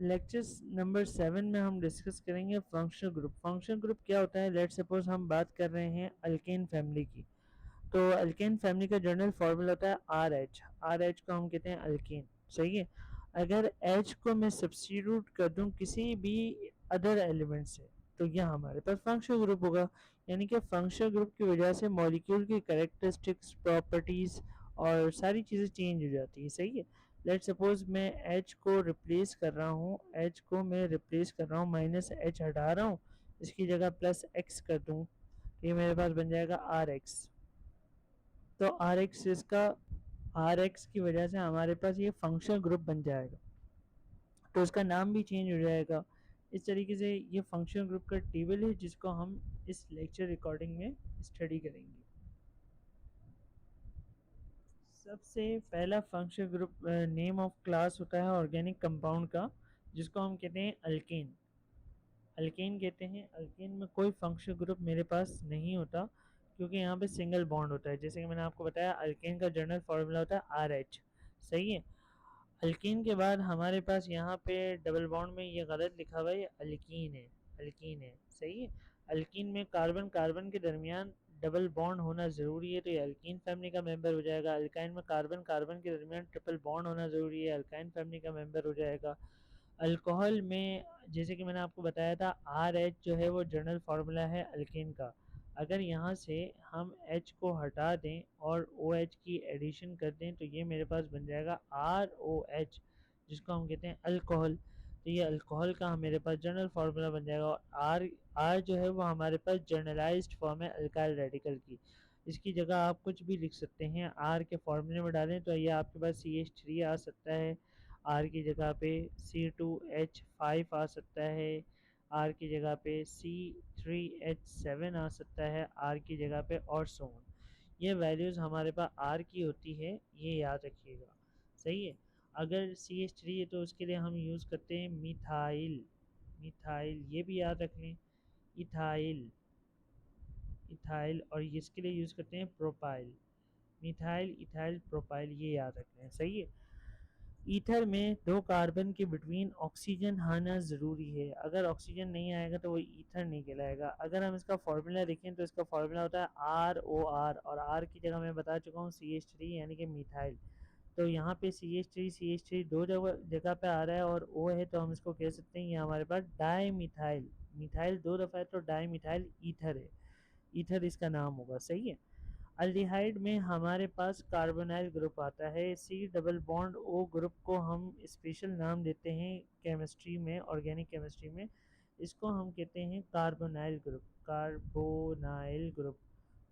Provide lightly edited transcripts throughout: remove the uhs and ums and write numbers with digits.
Lecture number 7 में हम discuss करेंगे फंक्शनल ग्रुप। फंक्शनल ग्रुप क्या होता है? लेट्स सपोज हम बात कर रहे हैं अल्केन फैमिली की, तो अल्केन फैमिली का जनरल फार्मूला होता है आर एच। आर एच को हम कहते हैं अल्केन, सही है। अगर एच को मैं सब्स्टिट्यूट कर दूं किसी भी अदर एलिमेंट से, तो यह हमारे पास फंक्शनल ग्रुप होगा। यानी कि फंक्शनल ग्रुप की वजह से मॉलिक्यूल की कैरेक्टरिस्टिक्स, प्रॉपर्टीज और सारी चीज़ें चेंज हो जाती है, सही है। लेट सपोज मैं एच को रिप्लेस कर रहा हूँ, एच को मैं रिप्लेस कर रहा हूँ, माइनस एच हटा रहा हूँ, इसकी जगह प्लस एक्स कर दूँ, ये मेरे पास बन जाएगा आर एक्स। तो आर एक्स इसका, आर एक्स की वजह से हमारे पास ये फंक्शनल ग्रुप बन जाएगा, तो इसका नाम भी चेंज हो जाएगा। इस तरीके से ये फंक्शनल ग्रुप का टेबल है जिसको हम इस लेक्चर रिकॉर्डिंग में स्टडी करेंगे। सबसे पहला functional group name of class होता है ऑर्गेनिक कंपाउंड का, जिसको हम कहते हैं अल्केन। अल्केन कहते हैं। अल्केन में कोई फंक्शनल ग्रुप मेरे पास नहीं होता, क्योंकि यहाँ पे सिंगल बॉन्ड होता है। जैसे कि मैंने आपको बताया अल्केन का जनरल फार्मूला होता है आर एच, सही है। अल्कीन के बाद हमारे पास यहाँ पे डबल बॉन्ड में ये गलत लिखा हुआ है, अल्कीन है, अल्कीन है, सही है। अल्कीन में कार्बन कार्बन के दरमियान डबल बॉन्ड होना ज़रूरी है, तो ये अल्कीन फैमिली का मेंबर हो जाएगा। अल्काइन में कार्बन कार्बन के दरमियान ट्रिपल बॉन्ड होना ज़रूरी है, अल्काइन फैमिली का मेंबर हो जाएगा। अल्कोहल में जैसे कि मैंने आपको बताया था आर एच जो है वो जनरल फार्मूला है अल्केन का। अगर यहाँ से हम H को हटा दें और OH की एडिशन कर दें, तो ये मेरे पास बन जाएगा ROH, जिसको हम कहते हैं अल्कोहल। तो ये अल्कोहल का मेरे पास जनरल फार्मूला बन जाएगा। और R जो है वो हमारे पास जनरलाइज्ड फॉर्म है अल्काइल रेडिकल की। इसकी जगह आप कुछ भी लिख सकते हैं, R के फार्मूले में डालें तो ये आपके पास CH3 आ सकता है, R की जगह पे C2H5 आ सकता है, आर की जगह पे C3H7 आ सकता है, आर की जगह पे, और सो ऑन। ये वैल्यूज़ हमारे पास आर की होती है, ये याद रखिएगा, सही है। अगर CH3 है तो उसके लिए हम यूज़ करते हैं मिथाइल। मिथाइल ये भी याद रख लें, इथाइल, इथाइल, और इसके लिए यूज़ करते हैं प्रोपाइल। मिथाइल, इथाइल, प्रोपाइल, ये याद रख लें, सही है। ईथर में दो कार्बन के बिटवीन ऑक्सीजन आना ज़रूरी है। अगर ऑक्सीजन नहीं आएगा तो वो ईथर नहीं कहलाएगा। अगर हम इसका फार्मूला देखें तो इसका फार्मूला होता है ROR, और R की जगह मैं बता चुका हूँ CH3 यानी कि मिथाइल। तो यहाँ पे CH3 दो जगह जगह पे आ रहा है और O है, तो हम इसको कह सकते हैं ये हमारे पास डाई मिथाइल। मिथाइल दो दफ़ा है तो डाई मिथाइल ईथर है, ईथर इसका नाम होगा, सही है। अल्डिहाइड में हमारे पास कार्बोनाइल ग्रुप आता है। C double bond O group को हम स्पेशल नाम देते हैं केमिस्ट्री में, ऑर्गेनिक केमिस्ट्री में। इसको हम कहते हैं carbonyl group, carbonyl group.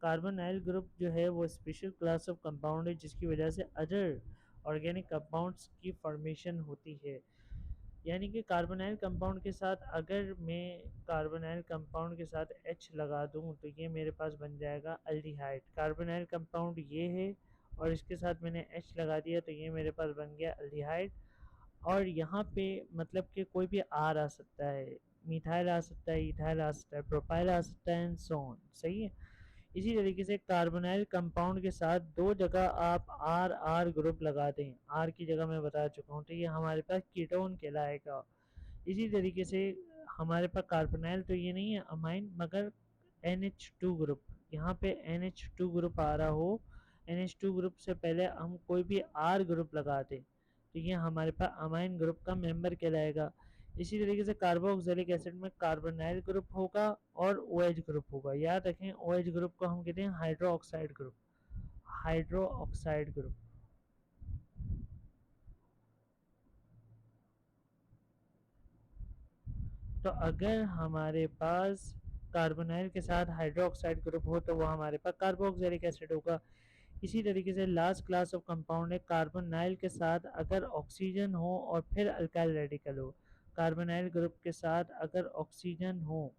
Carbonyl group जो है वो स्पेशल क्लास ऑफ कंपाउंड है जिसकी वजह से अदर ऑर्गेनिक कंपाउंड्स की फॉर्मेशन होती है। यानी कि कार्बोनाइल कंपाउंड के साथ अगर मैं कार्बोनाइल कंपाउंड के साथ H लगा दूं तो ये मेरे पास बन जाएगा अल्डिहाइड। कार्बोनाइल कंपाउंड ये है और इसके साथ मैंने H लगा दिया तो ये मेरे पास बन गया अल्डिहाइड। और यहाँ पे मतलब कि कोई भी R आ सकता है, मिथाइल आ सकता है, इथाइल आ सकता है, प्रोपाइल आ सकता है, एंड सो ऑन, सही है। इसी तरीके से कार्बोनाइल कंपाउंड के साथ दो जगह आप आर आर ग्रुप लगा दें, आर की जगह मैं बता चुका हूँ, तो ये हमारे पास कीटोन कहलाएगा। इसी तरीके से हमारे पास कार्बोनाइल तो ये नहीं है अमाइन, मगर NH2 ग्रुप, यहाँ पे NH2 ग्रुप आ रहा हो, NH2 ग्रुप से पहले हम कोई भी R ग्रुप लगा दें तो ये हमारे पास अमाइन ग्रुप का मेंबर कहलाएगा। इसी तरीके से कार्बोक्सिलिक एसिड में कार्बोनाइल ग्रुप होगा और OH ग्रुप होगा। याद रखें OH ग्रुप को हम कहते हैं hydro oxide group, hydro oxide group. तो अगर हमारे पास कार्बोनाइल के साथ हाइड्रोक्साइड ग्रुप हो तो वह हमारे पास कार्बोक्सिलिक एसिड होगा। इसी तरीके से लास्ट क्लास ऑफ कंपाउंड है कार्बोनाइल के साथ अगर ऑक्सीजन हो और फिर अल्काइल रेडिकल हो। कार्बोनाइल ग्रुप के साथ अगर ऑक्सीजन हो,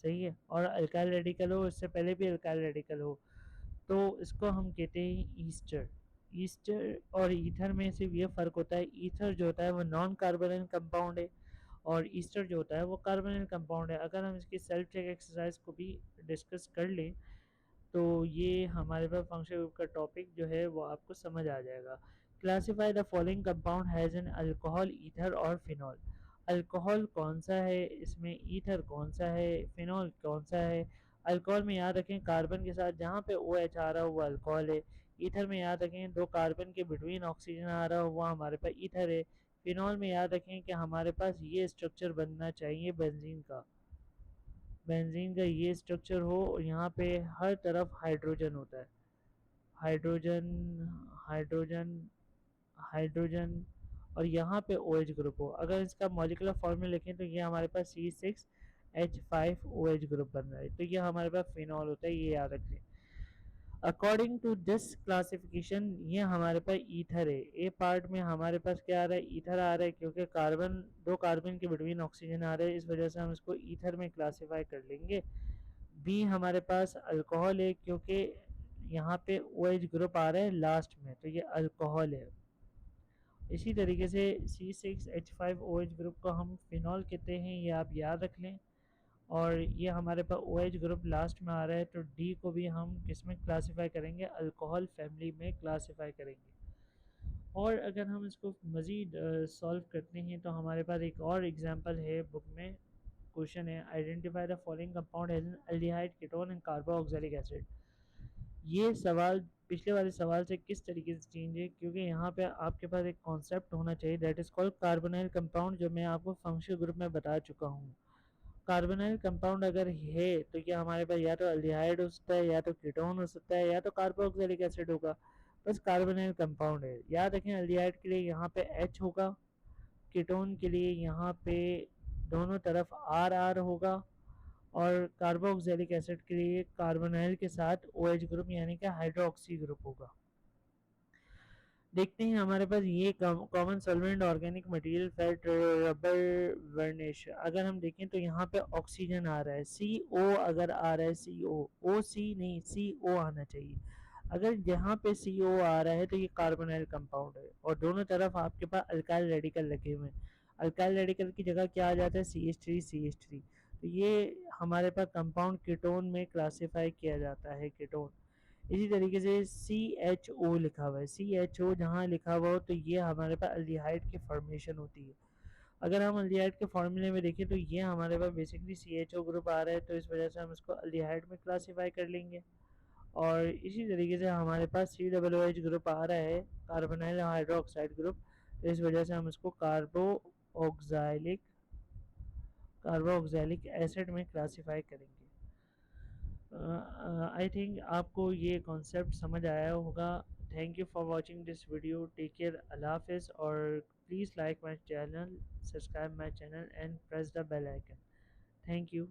सही है, और अल्काइल रेडिकल हो, इससे पहले भी अल्काइल रेडिकल हो, तो इसको हम कहते हैं ईस्टर। ईस्टर और ईथर में सिर्फ ये फ़र्क होता है, ईथर जो होता है वो नॉन कार्बोनाइल कंपाउंड है और ईस्टर जो होता है वो कार्बोनाइल कंपाउंड है। अगर हम इसकी सेल्फ चेक एक्सरसाइज को भी डिस्कस कर लें तो ये हमारे पास फंक्शनल ग्रुप का टॉपिक जो है वो आपको समझ आ जाएगा। Classify the following compound has an alcohol, ether और फिनॉल। अल्कोहल कौन सा है, इसमें ईथर कौन सा है, फिनॉल कौन सा है। अल्कोहल में याद रखें कार्बन के साथ जहाँ पे ओ एच आ रहा हो वो अल्कोहल है। ईथर में याद रखें दो कार्बन के बिटवीन ऑक्सीजन आ रहा हो वो हमारे पास ईथर है। फिनॉल में याद रखें कि हमारे पास ये स्ट्रक्चर बनना चाहिए बेंजीन का, बेंजीन का ये स्ट्रक्चर हो और यहाँ पे हर तरफ हाइड्रोजन होता है, हाइड्रोजन, हाइड्रोजन, हाइड्रोजन, और यहाँ पे ओ एच ग्रुप हो। अगर इसका मॉलिकुलर फॉर्मूला लिखें तो ये हमारे पास C6H5 ओ एच ग्रुप बन रहा है, तो ये हमारे पास फिनॉल होता है, ये याद रखें। अकॉर्डिंग टू दिस क्लासिफिकेशन ये हमारे पास ईथर है। ए पार्ट में हमारे पास क्या आ रहा है, ईथर आ रहा है, क्योंकि कार्बन दो कार्बन के बिटवीन ऑक्सीजन आ रहे हैं, इस वजह से हम इसको ईथर में क्लासीफाई कर लेंगे। बी हमारे पास अल्कोहल है, क्योंकि यहाँ पे ओ एच ग्रुप आ रहा है लास्ट में, तो ये अल्कोहल है। इसी तरीके से C6H5OH ग्रुप को हम फिनॉल कहते हैं, ये आप याद रख लें। और ये हमारे पास OH ग्रुप लास्ट में आ रहा है, तो डी को भी हम किस में क्लासीफाई करेंगे, अल्कोहल फैमिली में क्लासीफाई करेंगे। और अगर हम इसको मज़ीद सॉल्व करते हैं तो हमारे पास एक और एग्जांपल है बुक में, क्वेश्चन है identify the following compound as an aldehyde ketone and carboxylic acid. ये सवाल पिछले वाले सवाल से किस तरीके से चेंज है, क्योंकि यहाँ पे आपके पास एक कॉन्सेप्ट होना चाहिए that is called carbonyl compound, जो मैं आपको फंक्शनल ग्रुप में बता चुका हूँ। कार्बोनाइल कंपाउंड अगर है तो क्या हमारे पास या तो अल्डिहाइड हो सकता है, या तो कीटोन हो सकता है, या तो कार्बोक्सिलिक एसिड होगा। बस कार्बोनाइल कंपाउंड है, याद रखें अल्डिहाइड के लिए यहाँ पे H होगा, कीटोन के लिए यहाँ पे दोनों तरफ आर आर होगा, और कार्बोक्सिलिक एसिड के लिए कार्बोनाइल के साथ OH ग्रुप यानी कि हाइड्रोक्सी ग्रुप होगा। देखते हैं हमारे पास ये common solvent organic material fat rubber वर्निश, अगर हम देखें तो यहाँ पे ऑक्सीजन आ रहा है, CO अगर आ रहा है, OC नहीं CO आना चाहिए। अगर यहाँ पे CO आ रहा है तो ये कार्बोनाइल कंपाउंड है, और दोनों तरफ आपके पास अल्काइल रेडिकल लगे हुए हैं। अल्काइल रेडिकल की जगह क्या आ जाता है, CH3 तो ये हमारे पास कंपाउंड कीटोन में क्लासीफाई किया जाता है, कीटोन। इसी तरीके से CHO लिखा हुआ है, CHO जहाँ लिखा हुआ हो तो ये हमारे पास अल्डिहाइड की फॉर्मेशन होती है। अगर हम अल्डिहाइड के फॉर्मूले में देखें तो ये हमारे पास बेसिकली CHO ग्रुप आ रहा है, तो इस वजह से हम इसको अल्डिहाइड में क्लासीफाई कर लेंगे। और इसी तरीके से हमारे पास COOH ग्रुप आ रहा है, कार्बोनाइल हाइड्रोक्साइड ग्रुप, तो इस वजह से हम इसको कार्बोक्सिलिक एसिड में क्लासीफाई करेंगे। आई थिंक आपको ये कॉन्सेप्ट समझ आया होगा। Thank you for watching this video, take care, अल्लाह हाफिज़, और please like my channel, subscribe my channel and press the bell icon. Thank you.